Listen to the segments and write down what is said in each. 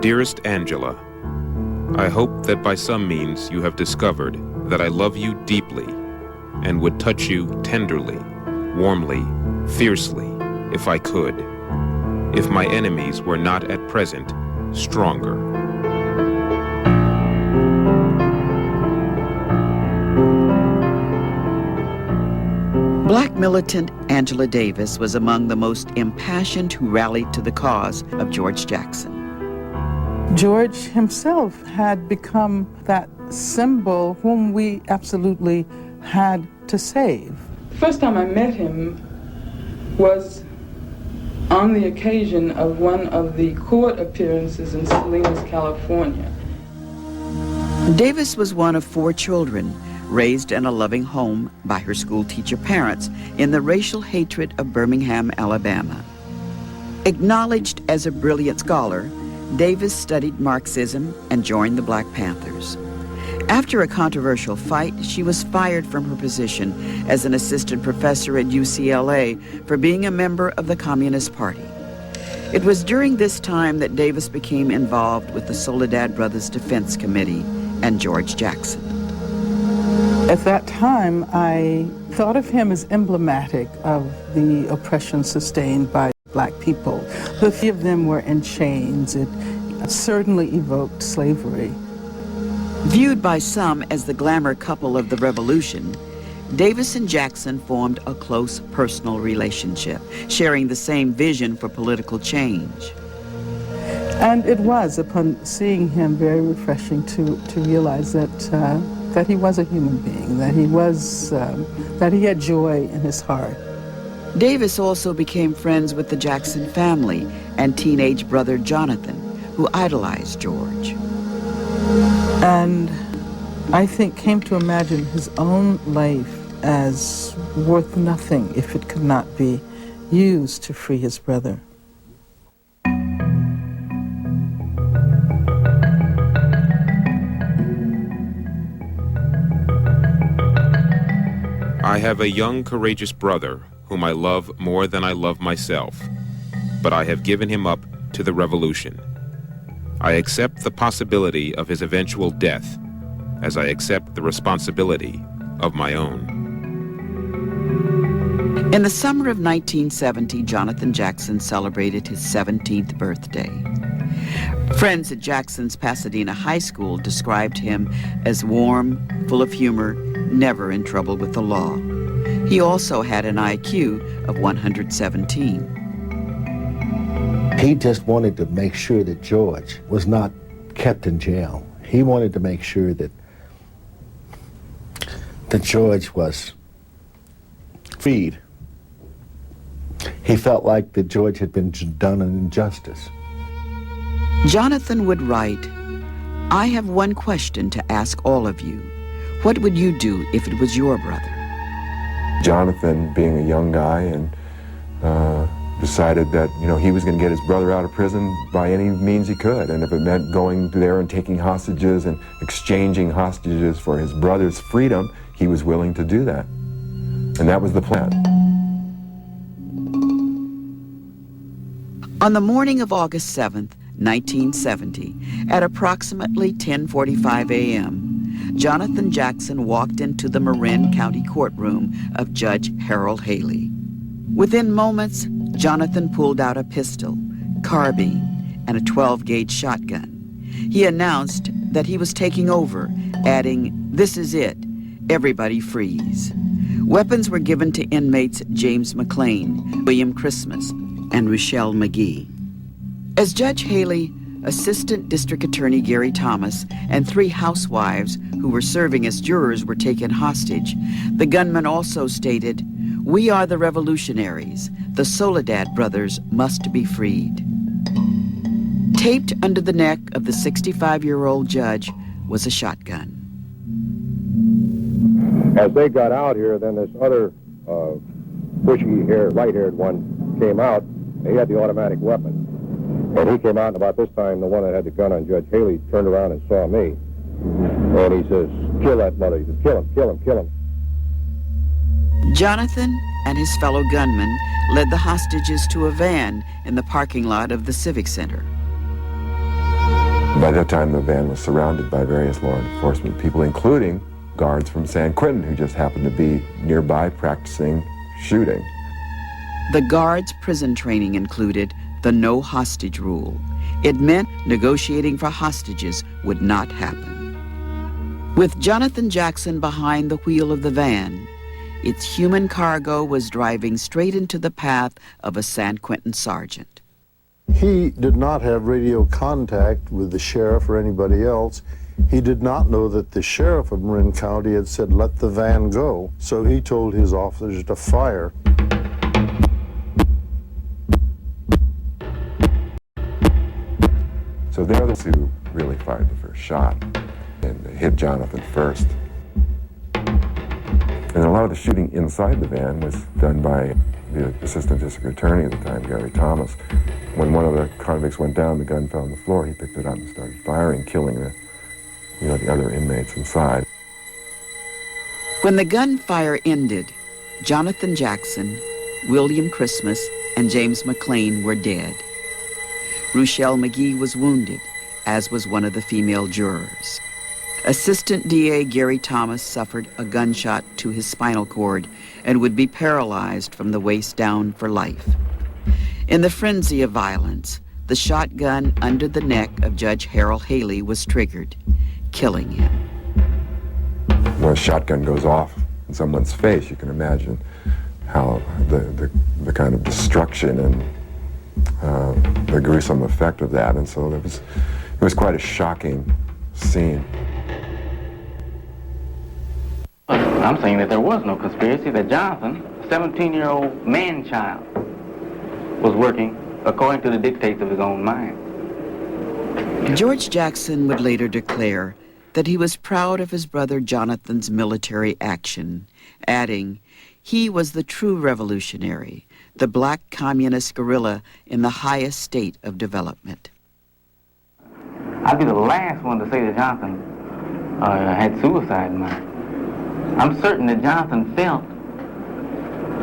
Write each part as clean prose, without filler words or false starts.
Dearest Angela, I hope that by some means you have discovered that I love you deeply and would touch you tenderly, warmly, fiercely, if I could, if my enemies were not at present stronger. Black militant Angela Davis was among the most impassioned who rallied to the cause of George Jackson. George himself had become that symbol whom we absolutely had to save. The first time I met him was on the occasion of one of the court appearances in Salinas, California. Davis was one of 4 children, raised in a loving home by her school teacher parents in the racial hatred of Birmingham, Alabama. Acknowledged as a brilliant scholar, Davis studied Marxism and joined the Black Panthers. After a controversial fight, she was fired from her position as an assistant professor at UCLA for being a member of the Communist Party. It was during this time that Davis became involved with the Soledad Brothers Defense Committee and George Jackson. At that time, I thought of him as emblematic of the oppression sustained by Black people. The 3 of them were in chains. It certainly evoked slavery. Viewed by some as the glamour couple of the Revolution, Davis and Jackson formed a close personal relationship, sharing the same vision for political change. And it was, upon seeing him, very refreshing to realize that he was a human being, that he had joy in his heart. Davis also became friends with the Jackson family and teenage brother Jonathan, who idolized George. And I think came to imagine his own life as worth nothing if it could not be used to free his brother. I have a young, courageous brother whom I love more than I love myself, but I have given him up to the revolution. I accept the possibility of his eventual death, as I accept the responsibility of my own. In the summer of 1970, Jonathan Jackson celebrated his 17th birthday. Friends at Jackson's Pasadena High School described him as warm, full of humor, never in trouble with the law. He also had an IQ of 117. He just wanted to make sure that George was not kept in jail. He wanted to make sure that George was freed. He felt like that George had been done an injustice. Jonathan would write, "I have one question to ask all of you. What would you do if it was your brother?" Jonathan, being a young guy, and decided that, he was going to get his brother out of prison by any means he could. And if it meant going there and taking hostages and exchanging hostages for his brother's freedom, he was willing to do that. And that was the plan. On the morning of August 7th, 1970, at approximately 10:45 a.m., Jonathan Jackson walked into the Marin County courtroom of Judge Harold Haley. Within moments, Jonathan pulled out a pistol, carbine, and a 12-gauge shotgun. He announced that he was taking over, adding, "This is it. Everybody freeze." Weapons were given to inmates James McLean, William Christmas, and Rochelle McGee. As Judge Haley, Assistant District Attorney Gary Thomas, and 3 housewives who were serving as jurors were taken hostage, the gunman also stated, "We are the revolutionaries. The Soledad brothers must be freed." Taped under the neck of the 65-year-old judge was a shotgun. As they got out here, then this other bushy-haired, light-haired one came out. He had the automatic weapon. And he came out, and about this time, the one that had the gun on Judge Haley turned around and saw me. And he says, "Kill that mother." He said, "Kill him, kill him, kill him." Jonathan and his fellow gunmen led the hostages to a van in the parking lot of the Civic Center. By that time, the van was surrounded by various law enforcement people, including guards from San Quentin who just happened to be nearby practicing shooting. The guards' prison training included the no hostage rule. It meant negotiating for hostages would not happen. With Jonathan Jackson behind the wheel of the van, its human cargo was driving straight into the path of a San Quentin sergeant. He did not have radio contact with the sheriff or anybody else. He did not know that the sheriff of Marin County had said, let the van go. So he told his officers to fire. So they're the two really fired the first shot and hit Jonathan first. And a lot of the shooting inside the van was done by the assistant district attorney at the time, Gary Thomas. When one of the convicts went down, the gun fell on the floor, he picked it up and started firing, killing the other inmates inside. When the gunfire ended, Jonathan Jackson, William Christmas, and James McLean were dead. Rochelle McGee was wounded, as was one of the female jurors. Assistant DA Gary Thomas suffered a gunshot to his spinal cord and would be paralyzed from the waist down for life. In the frenzy of violence, the shotgun under the neck of Judge Harold Haley was triggered, killing him. When a shotgun goes off in someone's face, you can imagine how the kind of destruction and the gruesome effect of that. And so it was quite a shocking scene. I'm saying that there was no conspiracy, that Jonathan, a 17-year-old man-child, was working according to the dictates of his own mind. George Jackson would later declare that he was proud of his brother Jonathan's military action, adding, he was the true revolutionary, the black communist guerrilla in the highest state of development. I'd be the last one to say that Jonathan had suicide in mind. I'm certain that Jonathan felt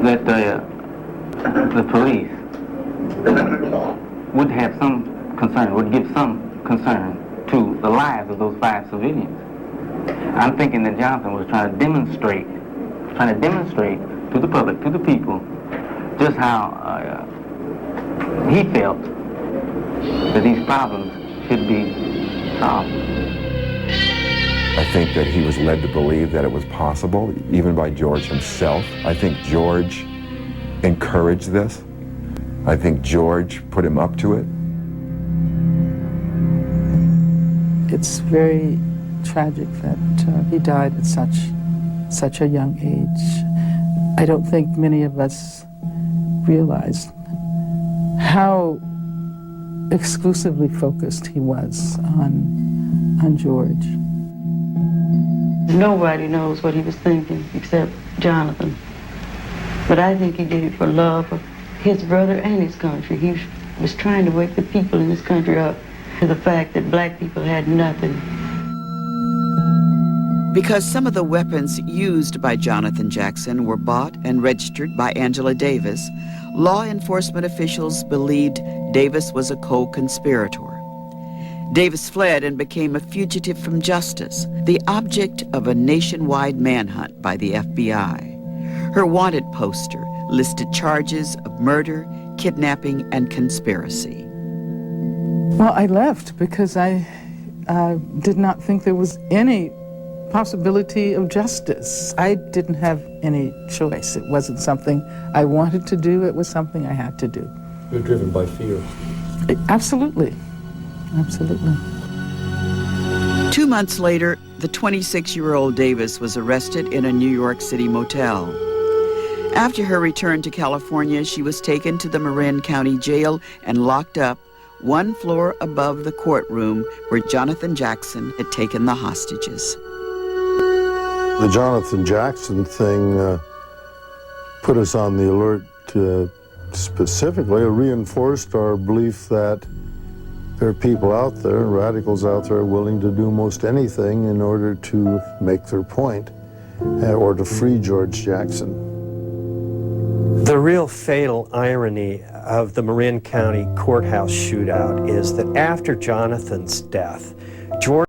that the police would have some concern, would give some concern to the lives of those 5 civilians. I'm thinking that Jonathan was trying to demonstrate to the public, to the people, just how he felt that these problems should be solved. I think that he was led to believe that it was possible, even by George himself. I think George encouraged this. I think George put him up to it. It's very tragic that he died at such a young age. I don't think many of us realized how exclusively focused he was on George. Nobody knows what he was thinking except Jonathan. But I think he did it for love of his brother and his country. He was trying to wake the people in this country up to the fact that black people had nothing. Because some of the weapons used by Jonathan Jackson were bought and registered by Angela Davis, law enforcement officials believed Davis was a co-conspirator. Davis fled and became a fugitive from justice, the object of a nationwide manhunt by the FBI. Her wanted poster listed charges of murder, kidnapping, and conspiracy. Well, I left because I did not think there was any possibility of justice. I didn't have any choice. It wasn't something I wanted to do. It was something I had to do. You're driven by fear. Absolutely. Absolutely. 2 months later, the 26-year-old Davis was arrested in a New York City motel. After her return to California, she was taken to the Marin County Jail and locked up 1 floor above the courtroom where Jonathan Jackson had taken the hostages. The Jonathan Jackson thing put us on the alert specifically. It reinforced our belief that there are people out there, radicals out there, willing to do most anything in order to make their point or to free George Jackson. The real fatal irony of the Marin County courthouse shootout is that after Jonathan's death, George